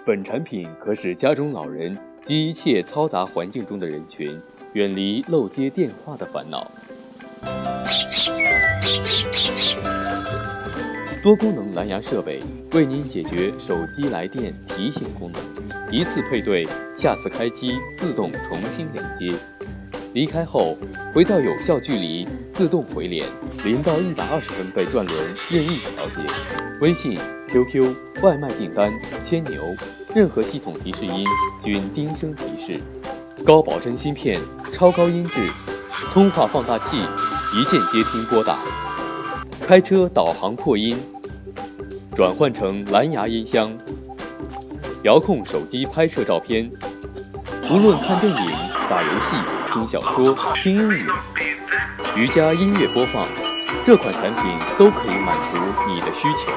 本产品可使家中老人及一切嘈杂环境中的人群远离漏接电话的烦恼。多功能蓝牙设备为您解决手机来电提醒功能，一次配对，下次开机自动重新连接，离开后回到有效距离自动回连，0到120分贝转轮任意调节。微信、QQ、外卖订单、牵牛，任何系统提示音均叮声提示。高保真芯片，超高音质，通话放大器，一键接听拨打。开车导航扩音，转换成蓝牙音箱。遥控手机拍摄照片，无论看电影、打游戏、听小说、听音乐、瑜伽音乐播放，这款产品都可以满足你的需求。